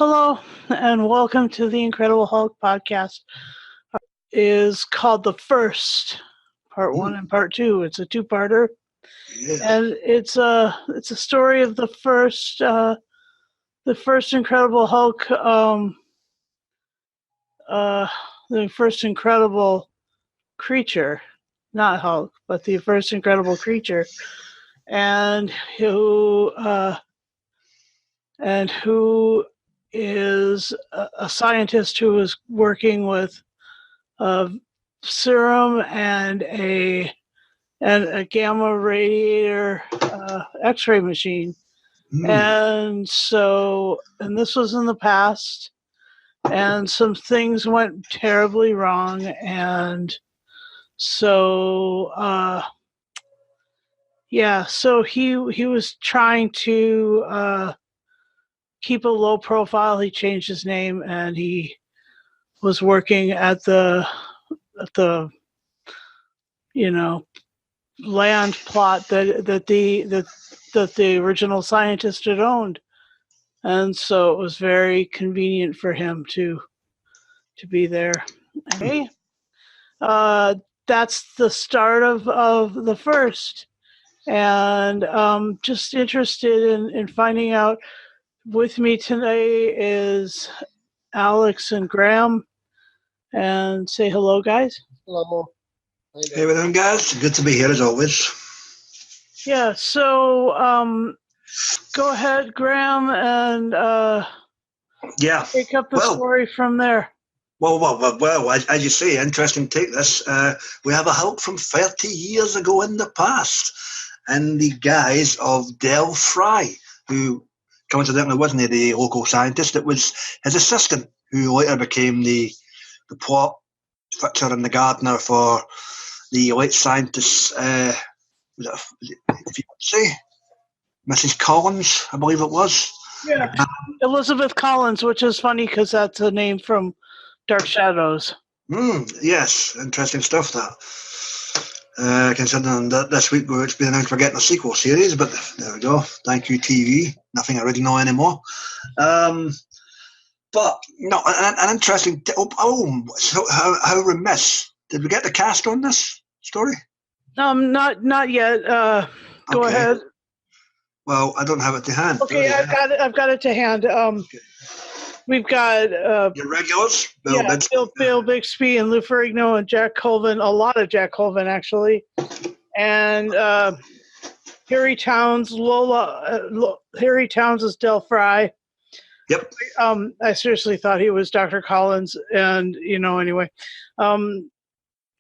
Hello, and welcome to the Incredible Hulk podcast. Is called The First, Part 1 and Part 2. It's a two-parter. Yeah. And it's a story of the first Incredible Hulk, the first incredible creature, not Hulk, but the first incredible creature, and who is a scientist who is working with a serum and a gamma radiator X-ray machine. And this was in the past, and some things went terribly wrong, and so he was trying to keep a low profile. He changed his name, and he was working at the land plot that the original scientist had owned, and so it was very convenient for him to be there. Okay, that's the start of the first, and just interested in finding out. With me today is Alex and Graham, and say hello, guys. Hello. Hey, everyone, guys. Good to be here as always. Yeah, so go ahead, Graham, and take up the story from there. Well, as you say, interesting take this. We have a Hulk from 30 years ago in the past, and the guise of Del Fry, who coincidentally wasn't the local scientist, it was his assistant, who later became the plot fixer and the gardener for the late scientist, was it fiancée? Mrs. Collins, I believe it was. Yeah, Elizabeth Collins, which is funny because that's a name from Dark Shadows. Yes, interesting stuff, that. Considering that this week it's been announced we're getting a sequel series, but there we go. Thank you, TV. Nothing original anymore. But no, an interesting. So how remiss. Did we get the cast on this story? Not yet. Go ahead. Well, I don't have it to hand. Okay, I've got it to hand. We've got your regulars, Bill Bixby and Lou Ferrigno and Jack Colvin. A lot of Jack Colvin, actually, and Harry Towns. Harry Towns is Del Fry. Yep. I seriously thought he was Dr. Collins, and anyway, Lola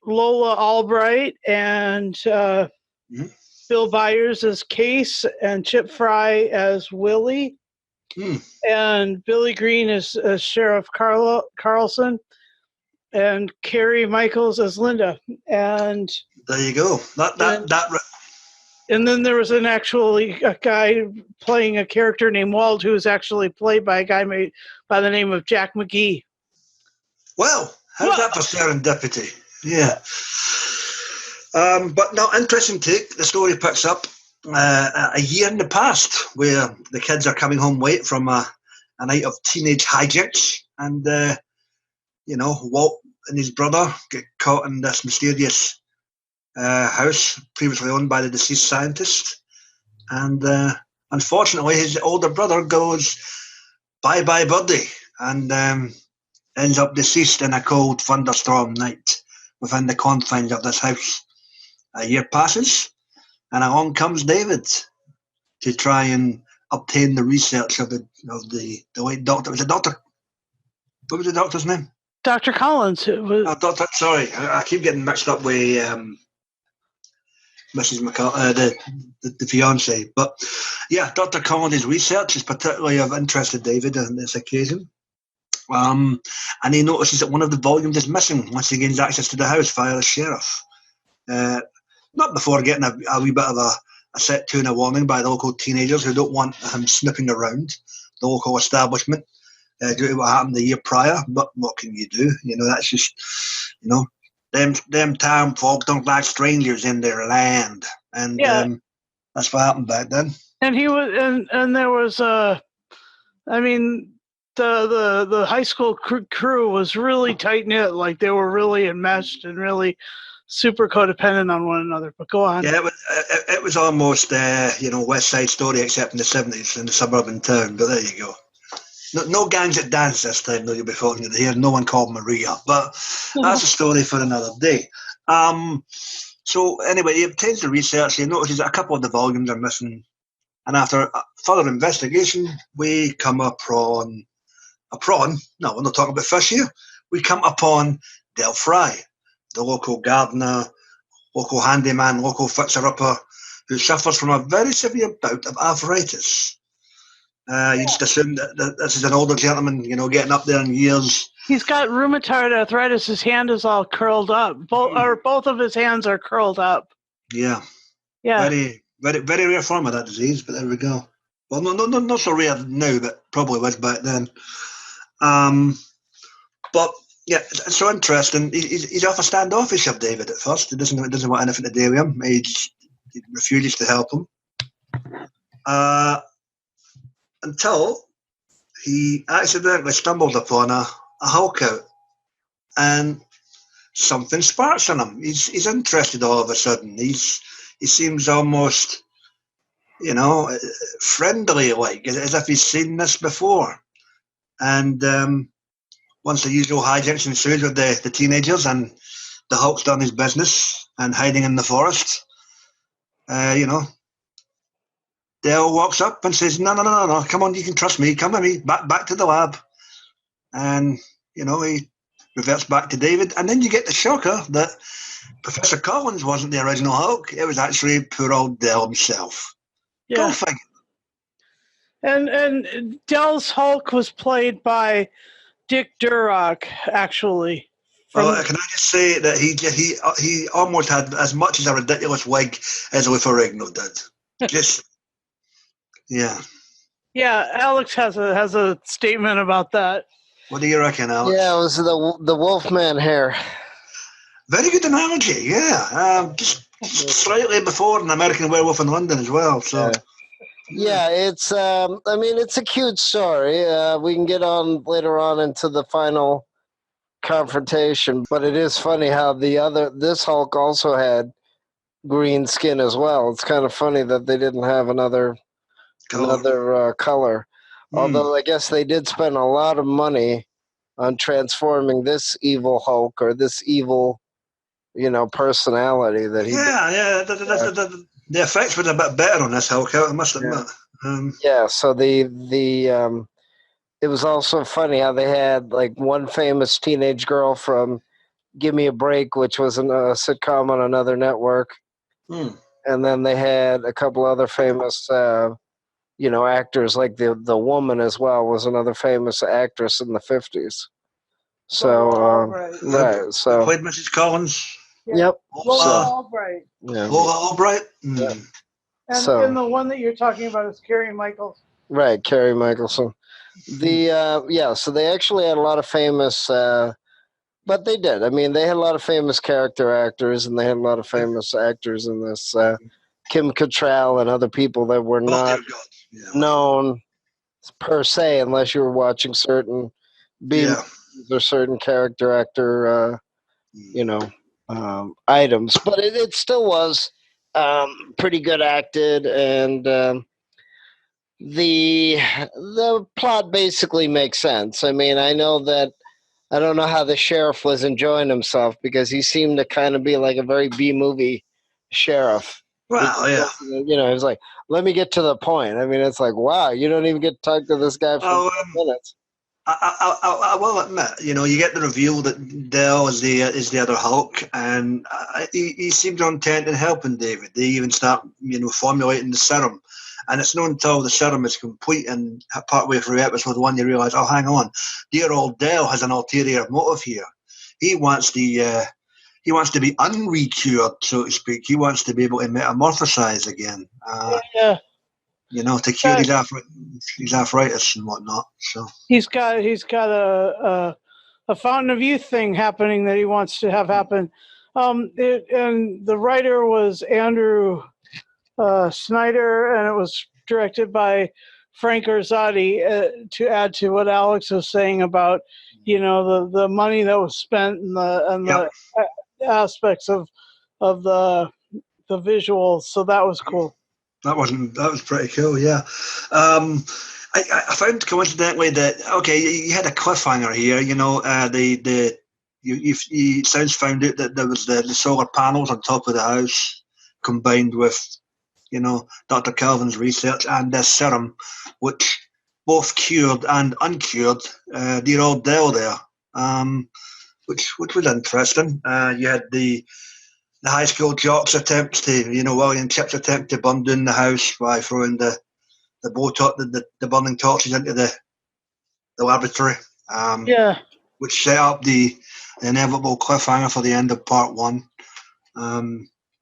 Albright and Bill Byers as Case, and Chip Fry as Willie. And Billy Green as Sheriff Carlson, and Carrie Michaels as Linda. And there you go. And then there was a guy playing a character named Wald, who was actually played by a guy by the name of Jack McGee. Well, how's that for serendipity? Yeah. But no, interesting take. The story picks up a year in the past, where the kids are coming home late from a night of teenage hijinks, and Walt and his brother get caught in this mysterious house previously owned by the deceased scientist, and unfortunately his older brother goes bye birdie, and ends up deceased in a cold thunderstorm night within the confines of this house. A year passes, and along comes David to try and obtain the research of the late doctor. Was it Doctor? What was the doctor's name? Dr. Collins. Doctor. Sorry, I keep getting mixed up with Mrs. McCall, the fiance. But yeah, Dr. Collins' research is particularly of interest to David on this occasion. And he notices that one of the volumes is missing once he gains access to the house via the sheriff. Not before getting a wee bit of a set tune, a warning by the local teenagers who don't want him sniffing around the local establishment due to what happened the year prior. But what can you do? That's just, them town folk don't like strangers in their land. And that's what happened back then. And he was, and there was the high school crew was really tight knit. Like they were really enmeshed and really super codependent on one another. But go on. Yeah, it was almost West Side Story, except in the 70s in the suburban town. But there you go. No gangs at dance this time, though. You'll be fortunate to hear. No one called Maria, but that's a story for another day. So anyway, he obtains the research. He notices that a couple of the volumes are missing, and after further investigation, we come upon a prawn. No, we're not talking about fish here. We come upon Del Fry, the local gardener, local handyman, local fixer-upper, who suffers from a very severe bout of arthritis. You just assume that this is an older gentleman, getting up there in years. He's got rheumatoid arthritis. His hand is all curled up. Both of his hands are curled up. Yeah. Yeah. Very, very, very rare form of that disease, but there we go. Well, no, not so rare now, but probably was back then. But yeah, it's so interesting. He's awful standoffish of David at first. He doesn't want anything to do with him. He refuses to help him. Until he accidentally stumbled upon a Hulk out, and something sparks in him. He's interested all of a sudden. He seems almost, friendly, like as if he's seen this before. And once the usual hijinks ensues with the teenagers, and the Hulk's done his business and hiding in the forest, Dale walks up and says, no, come on, you can trust me. Come with me, back to the lab. And, he reverts back to David. And then you get the shocker that Professor Collins wasn't the original Hulk. It was actually poor old Dale himself. Yeah. Go figure. And Dell's Hulk was played by Dick Durock, actually. Well, can I just say that he almost had as much as a ridiculous wig as Lou Ferrigno did. Just... Yeah. Yeah, Alex has a statement about that. What do you reckon, Alex? Yeah, it was the Wolfman hair. Very good analogy, yeah. Just slightly before an American Werewolf in London as well. So yeah, it's it's a cute story. We can get on later on into the final confrontation, but it is funny how this Hulk also had green skin as well. It's kind of funny that they didn't have another color. Although I guess they did spend a lot of money on transforming this evil Hulk, or this evil, personality that he. Yeah. The effects were a bit better on this Hulk, I must admit. Yeah. So it was also funny how they had like one famous teenage girl from Give Me a Break, which was a sitcom on another network, and then they had a couple other famous. Actors, like the woman as well was another famous actress in the 50s. So, right. So played Mrs. Collins. Yeah. Yep. Lola Albright. Yeah. Lola Albright. Yeah. And the one that you're talking about is Carrie Michaels. Right, Carrie Michelson. So they actually had a lot of famous, but they did. I mean, they had a lot of famous character actors, and they had a lot of famous actors in this. Kim Cattrall and other people that were not known per se, unless you were watching certain or certain character actor, items. But it still was pretty good acted, and the plot basically makes sense. I mean, I don't know how the sheriff was enjoying himself, because he seemed to kind of be like a very B-movie sheriff. Well, yeah. He was like, let me get to the point. I mean, it's like, wow, you don't even get to talk to this guy for 10 minutes. I will admit, you get the reveal that Dell is the other Hulk, and he seems intent in helping David. They even start, formulating the serum, and it's not until the serum is complete and partway through episode 1 you realise, oh, hang on, dear old Dell has an ulterior motive here. He wants to be unrecured, so to speak. He wants to be able to metamorphosize again. To cure his arthritis and whatnot. So he's got a fountain of youth thing happening that he wants to have happen. And the writer was Andrew Snyder, and it was directed by Frank Orzati, to add to what Alex was saying about, the money that was spent and the aspects of the visuals. So that was cool. That was pretty cool, yeah. I found coincidentally that you had a cliffhanger here. Sounds found out that there was the solar panels on top of the house, combined with Dr. Calvin's research and this serum, which both cured and uncured dear old Dell there, which was interesting. You had the high school jock's attempts to, William Chip's attempt to burn down the house by throwing the burning torches into the laboratory. Which set up the inevitable cliffhanger for the end of part 1,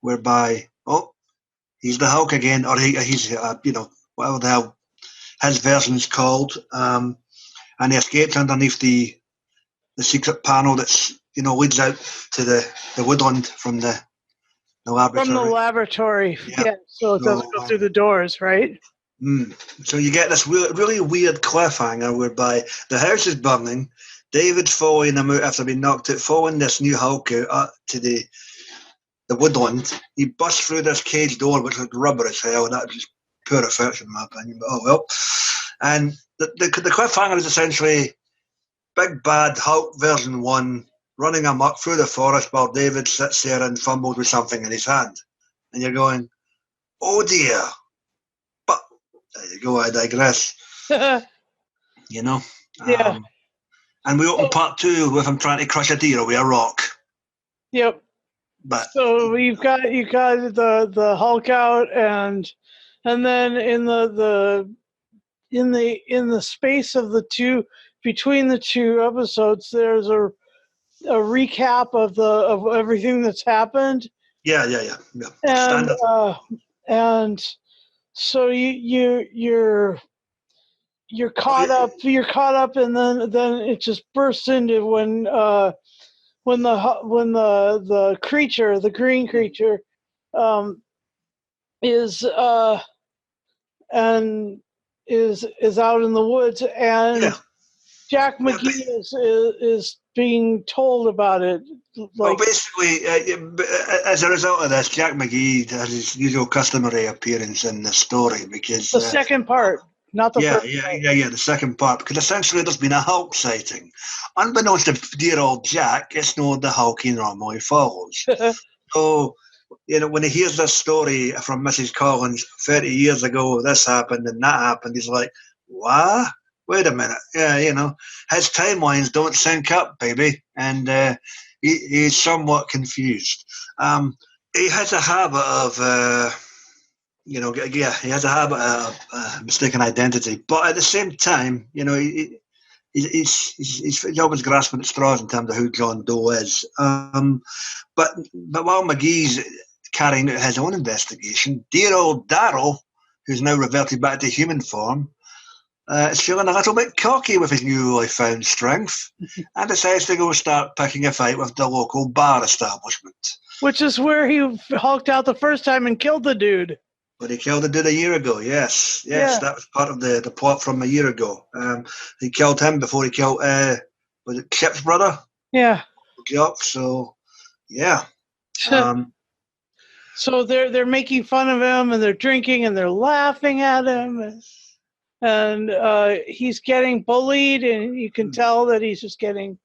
whereby he's the Hulk again, or he's whatever the hell his version's called, and he escapes underneath the secret panel that's leads out to the woodland from the laboratory. From the laboratory, so it doesn't go through the doors, right? So you get this really weird cliffhanger whereby the house is burning, David's following him out after being knocked out, following this new Hulk out to the woodland. He busts through this cage door, which was rubber as hell, and that was just poor effects in my opinion, but oh well. And the cliffhanger is essentially big bad Hulk version 1 running amok through the forest while David sits there and fumbles with something in his hand. And you're going, oh dear. But there you go, I digress. Yeah. And we open part 2 with him trying to crush a deer with a rock. Yep. But so you got the Hulk out, and then in the space of the two, between the 2 episodes, there's a recap of everything that's happened. Yeah. And so you're caught up. You're caught up, and then it just bursts into when the creature, the green creature, is out in the woods, and Jack McGee is being told about it. Basically, as a result of this, Jack McGee has his usual customary appearance in the story because the second part. Not the first part. The second part, because essentially there's been a Hulk sighting. Unbeknownst to dear old Jack, it's not the Hulk he normally follows. So, when he hears this story from Mrs. Collins 30 years ago, this happened and that happened, he's like, what? Wait a minute. Yeah, his timelines don't sync up, baby. And he's somewhat confused. He has a habit of... he has a habit of mistaken identity, but at the same time, he's always grasping at straws in terms of who John Doe is. But while McGee's carrying out his own investigation, dear old Darryl, who's now reverted back to human form, is feeling a little bit cocky with his newly found strength and decides to go start picking a fight with the local bar establishment. Which is where he hulked out the first time and killed the dude. But he killed the dude a year ago, yes. That was part of the plot from a year ago. He killed him before he killed, was it Chip's brother? Yeah. So, yeah. So they're making fun of him, and they're drinking, and they're laughing at him, and he's getting bullied, and you can tell that he's just getting...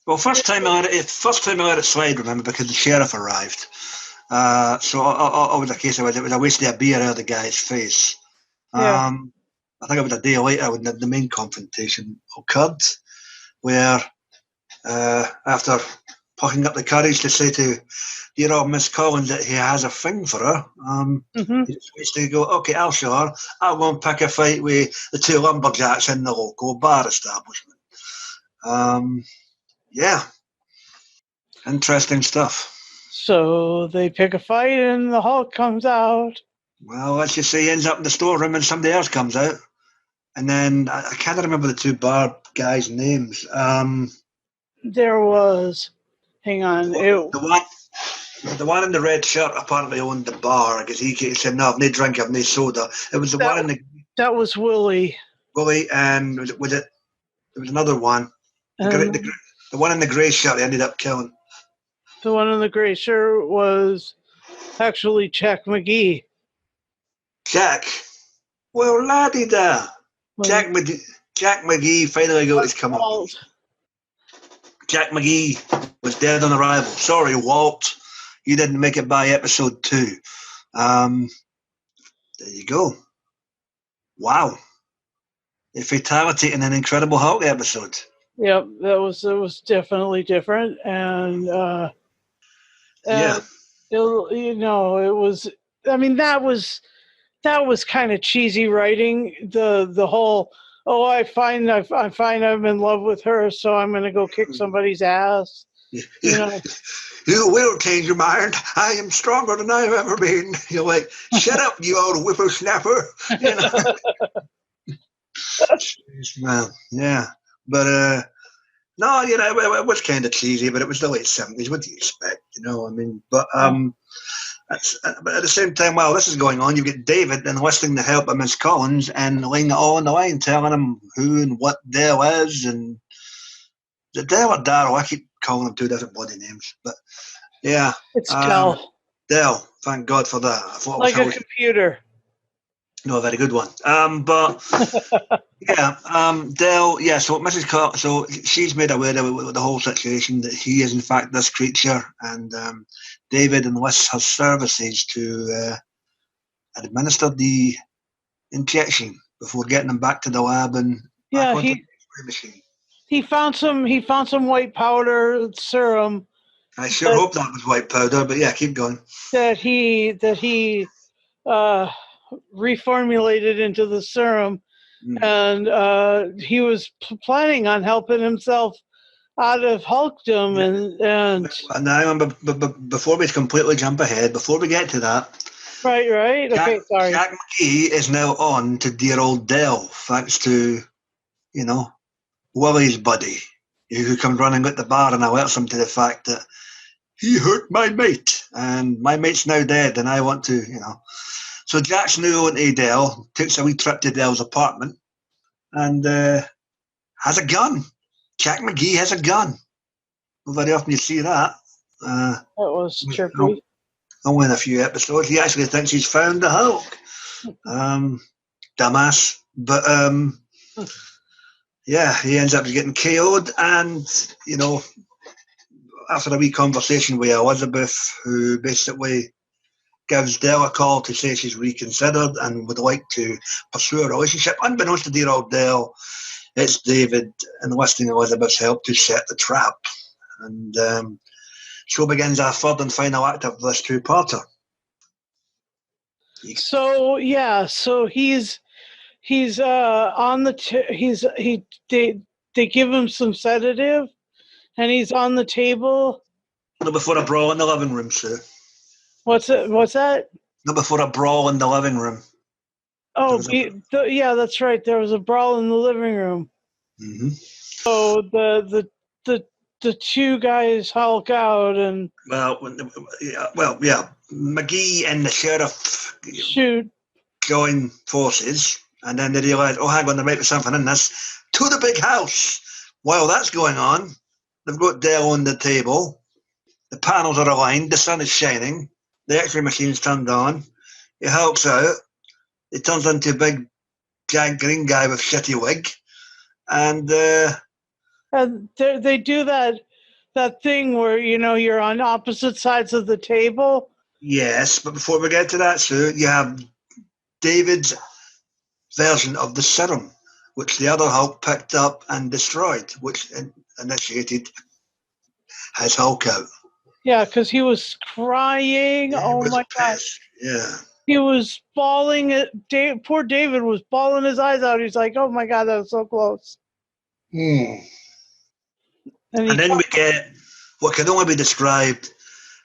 Well, first time I let it slide, remember, because the sheriff arrived. So it was a case of it was a waste of a beer out of the guy's face. I think it was a day later when the main confrontation occurred, where after plucking up the courage to say to dear old Miss Collins that he has a thing for her, he decides to go, okay, I'll show her. I'll go and pick a fight with the 2 lumberjacks in the local bar establishment. Interesting stuff. So they pick a fight and the Hulk comes out. Well, let's just say he ends up in the storeroom and somebody else comes out. And then I can't remember the 2 bar guys' names. There was, hang on. The one in the red shirt apparently owned the bar because he said, no, I've no drink, I've no soda. It was the one in the... That was Willie. Willie, and was it? There was another one. The one in the grey shirt he ended up killing. The one in the gray shirt was actually Jack McGee. Jack? Well, laddie-da. Jack McGee finally got his comeuppance. Jack McGee was dead on arrival. Sorry, Walt. You didn't make it by episode 2. There you go. Wow. A fatality in an Incredible Hulk episode. Yep, it was definitely different, and yeah, it was. I mean, that was kind of cheesy writing. The whole I find I'm in love with her, so I'm going to go kick somebody's ass. You know. You will change your mind. I am stronger than I've ever been. You're like, shut up, you old whippersnapper. You know? Well, yeah. But, no, you know, it was kind of cheesy, but it was the late 70s. What do you expect? You know, I mean, but at the same time, while this is going on, you get David enlisting the help of Miss Collins and laying it all on the line, telling him who and what Dale is. And is it Dale or Daryl? I keep calling them 2 different bloody names. But, yeah. It's Dell. Dell, thank God for that. I thought like a computer. No, a very good one. But yeah, Dell. Yeah, so Mrs. Cox. So she's made aware of the whole situation that he is in fact this creature, and David enlists her services to administer the injection before getting him back to the lab and back onto the X-ray machine. He found some white powder serum. I sure hope that was white powder, but yeah, keep going. That he reformulated into the serum, and he was planning on helping himself out of Hulkdom, and now, before we completely jump ahead, before we get to that, right, okay, sorry. Jack McGee is now on to dear old Dell, thanks to Willie's buddy, who comes running at the bar and alerts him to the fact that he hurt my mate, and my mate's now dead, and I want to, So Jack's new on to Dell, takes a wee trip to Dell's apartment, and has a gun. Jack McGee has a gun. Not very often you see that. That was trippy. Only in a few episodes. He actually thinks he's found the Hulk. Dumbass. But, yeah, he ends up getting KO'd, and, after a wee conversation with Elizabeth, who basically gives Dell a call to say she's reconsidered and would like to pursue a relationship. Unbeknownst to dear old Dell, it's David enlisting Elizabeth's help to set the trap. And so begins our third and final act of this 2-parter. So he's on the they give him some sedative, and he's on the table. Not before a brawl in the living room, sir. What's that? Not before a brawl in the living room. Oh, yeah, that's right. There was a brawl in the living room. Mm-hmm. So the 2 guys Hulk out, and yeah. McGee and the sheriff shoot, join forces, and then they realise, hang on, there might be something in this. To the big house. While that's going on, they've got Dell on the table. The panels are aligned. The sun is shining. The X-ray machine's turned on. He hulks out. He turns into a big, giant green guy with shitty wig. And they do that thing where, you're on opposite sides of the table. Yes, but before we get to that, Sue, you have David's version of the serum, which the other Hulk picked up and destroyed, which initiated his Hulk out. Yeah, because he was crying. Oh my God! Yeah, he was bawling. Poor David was bawling his eyes out. He's like, "Oh my God, that was so close." And then we get what can only be described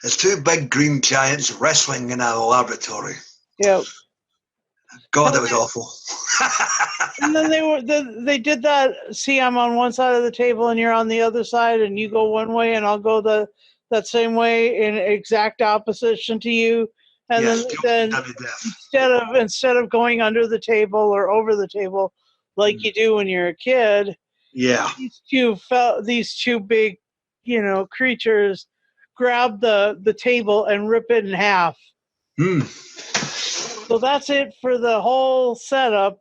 as 2 big green giants wrestling in a laboratory. Yep. God, that was awful. And then they did that. See, I'm on one side of the table and you're on the other side, and you go one way and I'll go that same way in exact opposition to you. And yes, then WWF. instead of going under the table or over the table like you do when you're a kid, yeah, these two big, creatures grab the table and rip it in half. So that's it for the whole setup.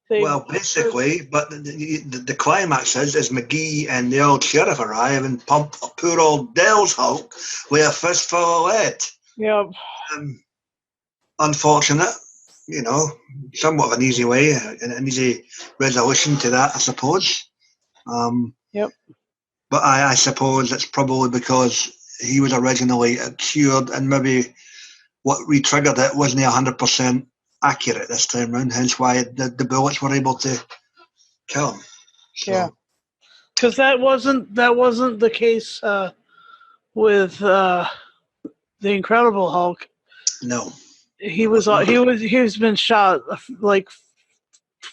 Well, basically, but the climax is McGee and the old sheriff arrive and pump poor old Dell's Hulk with a fistful of lead. Yep. Unfortunate, somewhat of an easy way, an easy resolution to that, I suppose. Yep. But I suppose it's probably because he was originally cured and maybe what re-triggered it wasn't 100% accurate this time round, hence why the bullets were able to kill him. So. Yeah, because that wasn't the case with the Incredible Hulk. No, he's been shot like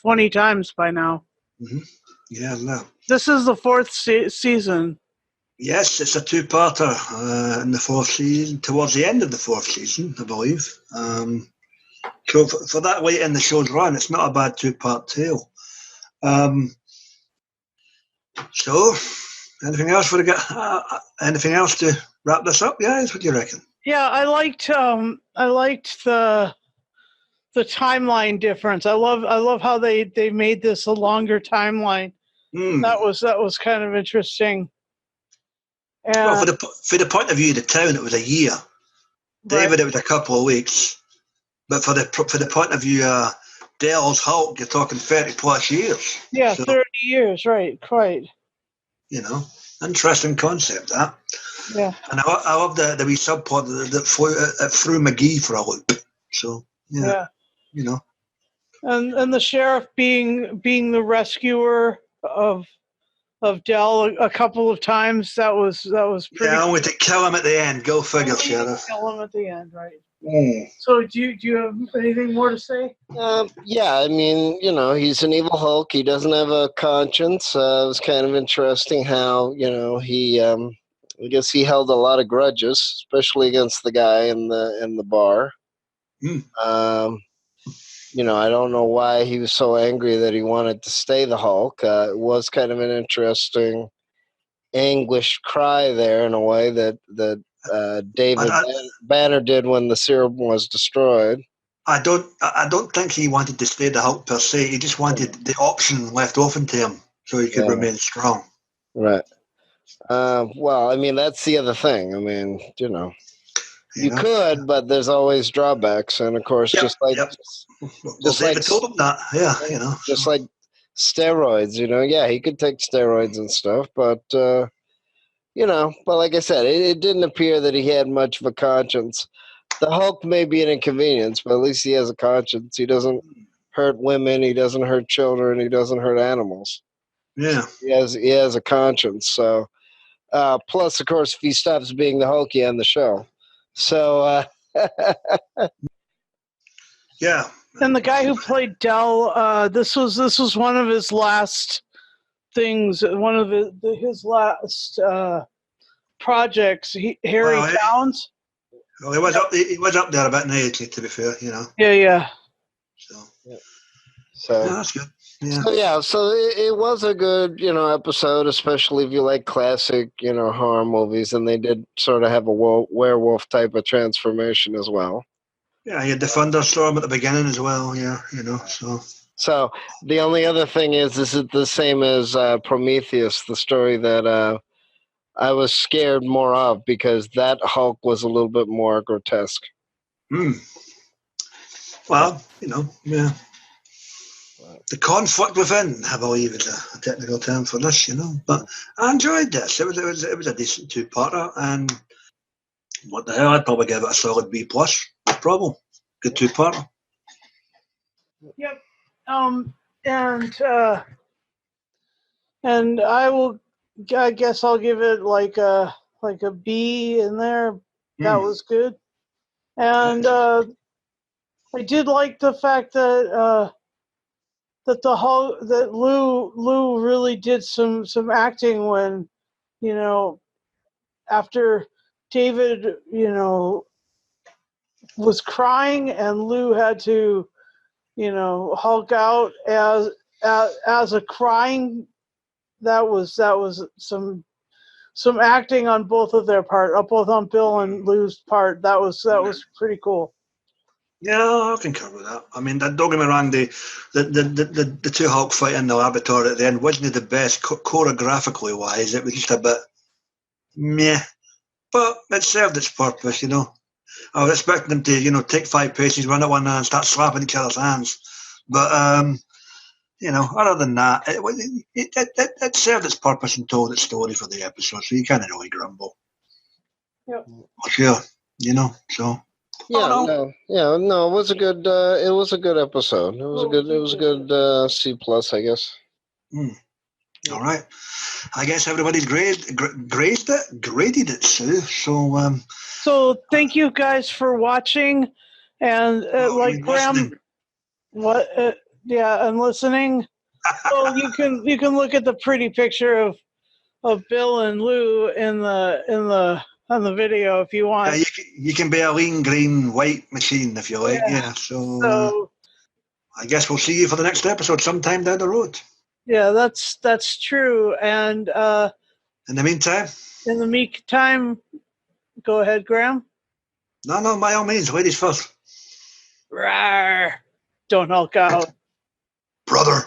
20 times by now. Mm-hmm. Yeah, no. This is the fourth season. Yes, it's a two-parter in the fourth season, towards the end of the fourth season, I believe. So for that late in the show's run, it's not a bad two-part tale. So, anything else anything else to wrap this up, guys? What do you reckon? Yeah, I liked the timeline difference. I love how they made this a longer timeline. That was kind of interesting. And, well, for the point of view of the town, it was a year. David, it was a couple of weeks. But for the point of view of Dell's Hulk, you're talking 30 plus years. Yeah, so, 30 years, right? Quite. Interesting concept, that. Yeah. And I love the wee subplot that threw McGee for a loop. So yeah. And the sheriff being the rescuer of Dell a couple of times, that was pretty. Yeah, only to kill him at the end. Go figure, sheriff. Kill him at the end, right? So do you have anything more to say? Yeah, I mean, he's an evil Hulk. He doesn't have a conscience. It was kind of interesting how, he, I guess he held a lot of grudges, especially against the guy in the bar. I don't know why he was so angry that he wanted to stay the Hulk. It was kind of an interesting, anguished cry there in a way that David Banner did when the serum was destroyed. I don't think he wanted to stay the Hulk per se. He just wanted the option left open to him so he could remain strong. Right. Well, I mean, that's the other thing. I mean, you could, but there's always drawbacks, and of course, just like David told him that, just like steroids. Yeah, he could take steroids and stuff, but but like I said, it didn't appear that he had much of a conscience. The Hulk may be an inconvenience, but at least he has a conscience. He doesn't hurt women. He doesn't hurt children. He doesn't hurt animals. Yeah, he has a conscience. So, plus, of course, if he stops being the Hulk, he ends the show. So, yeah. And the guy who played Dell, this was one of his last things. One of his last projects. Harry Downs. Well, he was up there about 90, to be fair, Yeah. So that's good. Yeah. So it was a good, episode, especially if you like classic, horror movies, and they did sort of have a werewolf type of transformation as well. Yeah, you had the thunderstorm at the beginning as well. Yeah, so. So the only other thing is it the same as Prometheus, the story that I was scared more of because that Hulk was a little bit more grotesque. Well, yeah. The conflict within, I believe, is a technical term for this, But I enjoyed this. It was a decent two-parter, and what the hell? I'd probably give it a solid B+. No problem. Good two-parter. Yep. And I guess I'll give it like a B in there. That was good. And I did like the fact that that Lou really did some acting when, after David, was crying, and Lou had to, Hulk out as a crying. That was some acting on both of their part, both on Bill and Lou's part. That was pretty cool. Yeah, I concur with that. I mean, don't get me wrong, the two Hulk fight in the laboratory at the end wasn't the best choreographically wise. It was just a bit meh, but it served its purpose, I was expecting them to, take 5 paces, run at one hand, and start slapping each other's hands. But, other than that, it served its purpose and told its story for the episode, so you can't really grumble. Yep. Sure, so. Yeah, no, it was a good episode. It was a good C+, I guess. All right. I guess everybody's graded it, Sue. So, so thank you guys for watching, and like Graham, listening. And listening. So you can look at the pretty picture of Bill and Lou on the video if you want. Yeah, you can be a lean green white machine if you like. Yeah. So I guess we'll see you for the next episode sometime down the road. Yeah, that's true. And in the meantime, go ahead, Graham. No, by all means, ladies first. Rawr. Don't Hulk out. Brother.